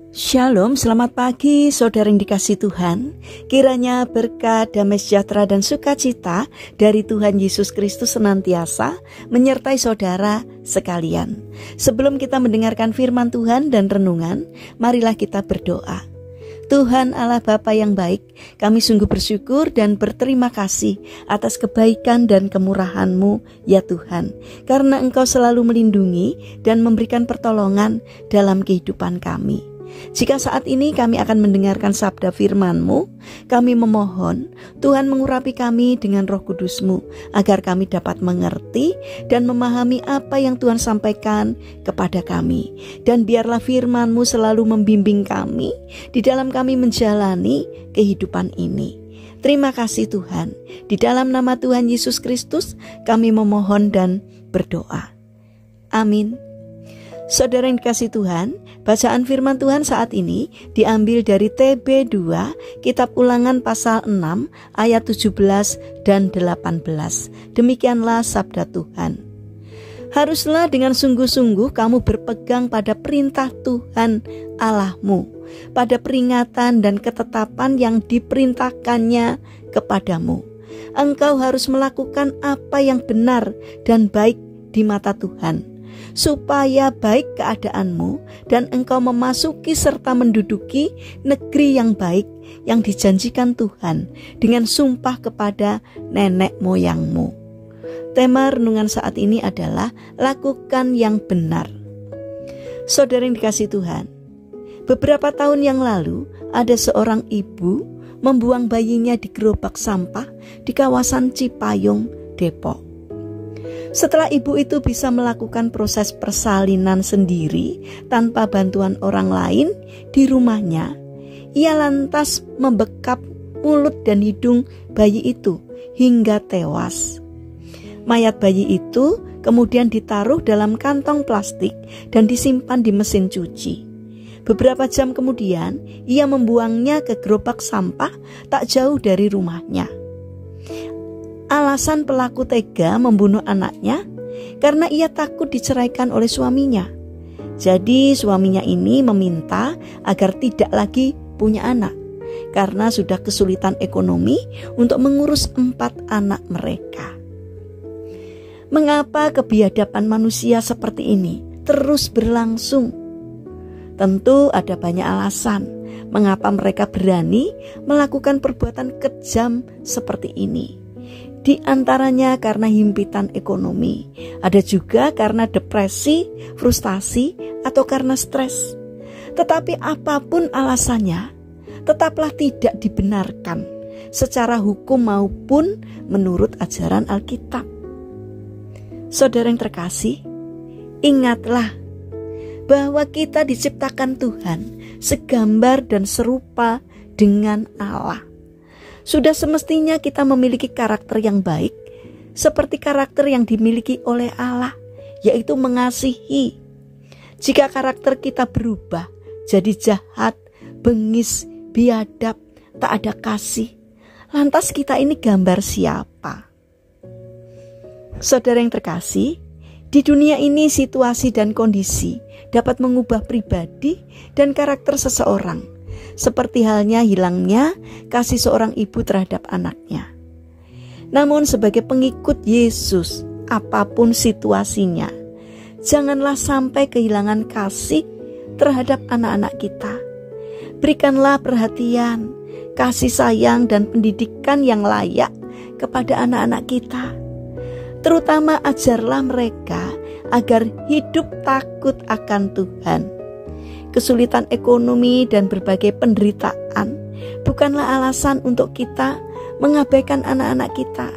Shalom, selamat pagi saudara yang dikasihi Tuhan. Kiranya berkat, damai sejahtera dan sukacita dari Tuhan Yesus Kristus senantiasa menyertai saudara sekalian. Sebelum kita mendengarkan firman Tuhan dan renungan, marilah kita berdoa. Tuhan Allah Bapa yang baik, kami sungguh bersyukur dan berterima kasih atas kebaikan dan kemurahan-Mu ya Tuhan. Karena Engkau selalu melindungi dan memberikan pertolongan dalam kehidupan kami. Jika saat ini kami akan mendengarkan sabda firman-Mu, kami memohon Tuhan mengurapi kami dengan Roh Kudus-Mu, agar kami dapat mengerti dan memahami apa yang Tuhan sampaikan kepada kami. Dan biarlah firman-Mu selalu membimbing kami di dalam kami menjalani kehidupan ini. Terima kasih Tuhan. Di dalam nama Tuhan Yesus Kristus kami memohon dan berdoa. Amin. Saudara yang dikasihi Tuhan, bacaan firman Tuhan saat ini diambil dari TB 2, Kitab Ulangan pasal 6, ayat 17 dan 18. Demikianlah sabda Tuhan. Haruslah dengan sungguh-sungguh kamu berpegang pada perintah Tuhan Allahmu, pada peringatan dan ketetapan yang diperintahkannya kepadamu. Engkau harus melakukan apa yang benar dan baik di mata Tuhan, supaya baik keadaanmu dan engkau memasuki serta menduduki negeri yang baik yang dijanjikan Tuhan dengan sumpah kepada nenek moyangmu. Tema renungan saat ini adalah lakukan yang benar. Saudara yang dikasihi Tuhan, beberapa tahun yang lalu ada seorang ibu membuang bayinya di gerobak sampah di kawasan Cipayung, Depok. Setelah ibu itu bisa melakukan proses persalinan sendiri tanpa bantuan orang lain di rumahnya, ia lantas membekap mulut dan hidung bayi itu hingga tewas. Mayat bayi itu kemudian ditaruh dalam kantong plastik dan disimpan di mesin cuci. Beberapa jam kemudian, ia membuangnya ke gerobak sampah tak jauh dari rumahnya. Alasan pelaku tega membunuh anaknya karena ia takut diceraikan oleh suaminya. Jadi suaminya ini meminta agar tidak lagi punya anak karena sudah kesulitan ekonomi untuk mengurus 4 anak mereka. Mengapa kebiadaban manusia seperti ini terus berlangsung? Tentu ada banyak alasan mengapa mereka berani melakukan perbuatan kejam seperti ini. Di antaranya karena himpitan ekonomi, ada juga karena depresi, frustasi, atau karena stres. Tetapi apapun alasannya, tetaplah tidak dibenarkan secara hukum maupun menurut ajaran Alkitab. Saudara yang terkasih, ingatlah bahwa kita diciptakan Tuhan segambar dan serupa dengan Allah. Sudah semestinya kita memiliki karakter yang baik, seperti karakter yang dimiliki oleh Allah, yaitu mengasihi. Jika karakter kita berubah jadi jahat, bengis, biadab, tak ada kasih, lantas kita ini gambar siapa? Saudara yang terkasih, di dunia ini situasi dan kondisi dapat mengubah pribadi dan karakter seseorang, seperti halnya hilangnya kasih seorang ibu terhadap anaknya. Namun sebagai pengikut Yesus, apapun situasinya, janganlah sampai kehilangan kasih terhadap anak-anak kita. Berikanlah perhatian, kasih sayang dan pendidikan yang layak kepada anak-anak kita. Terutama ajarlah mereka agar hidup takut akan Tuhan. Kesulitan ekonomi dan berbagai penderitaan bukanlah alasan untuk kita mengabaikan anak-anak kita.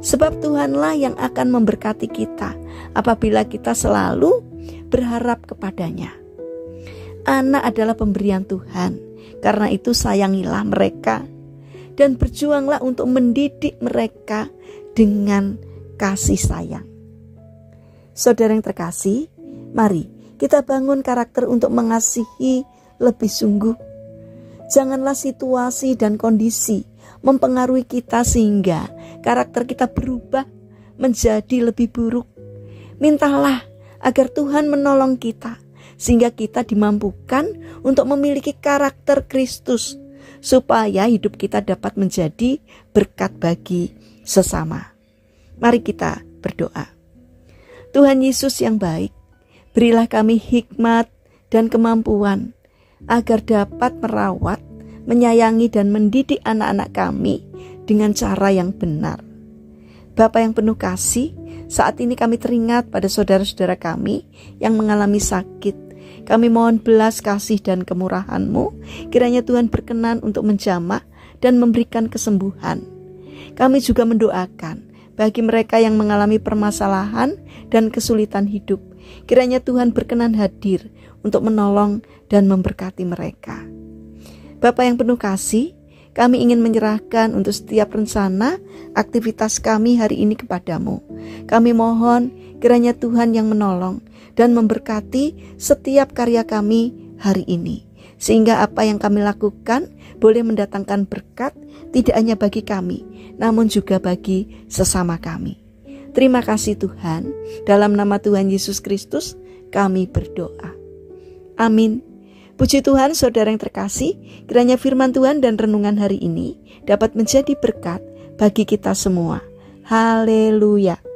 Sebab Tuhanlah yang akan memberkati kita apabila kita selalu berharap kepadanya. Anak adalah pemberian Tuhan, karena itu sayangilah mereka dan berjuanglah untuk mendidik mereka dengan kasih sayang. Saudara yang terkasih, mari kita bangun karakter untuk mengasihi lebih sungguh. Janganlah situasi dan kondisi mempengaruhi kita sehingga karakter kita berubah menjadi lebih buruk. Mintalah agar Tuhan menolong kita sehingga kita dimampukan untuk memiliki karakter Kristus, supaya hidup kita dapat menjadi berkat bagi sesama. Mari kita berdoa. Tuhan Yesus yang baik, berilah kami hikmat dan kemampuan agar dapat merawat, menyayangi dan mendidik anak-anak kami dengan cara yang benar. Bapa yang penuh kasih, saat ini kami teringat pada saudara-saudara kami yang mengalami sakit. Kami mohon belas kasih dan kemurahan-Mu, kiranya Tuhan berkenan untuk menjamah dan memberikan kesembuhan. Kami juga mendoakan bagi mereka yang mengalami permasalahan dan kesulitan hidup, kiranya Tuhan berkenan hadir untuk menolong dan memberkati mereka. Bapa yang penuh kasih, kami ingin menyerahkan untuk setiap rencana aktivitas kami hari ini kepadamu. Kami mohon kiranya Tuhan yang menolong dan memberkati setiap karya kami hari ini, sehingga apa yang kami lakukan boleh mendatangkan berkat tidak hanya bagi kami, namun juga bagi sesama kami. Terima kasih Tuhan, dalam nama Tuhan Yesus Kristus kami berdoa. Amin. Puji Tuhan, saudara yang terkasih, kiranya firman Tuhan dan renungan hari ini dapat menjadi berkat bagi kita semua. Haleluya.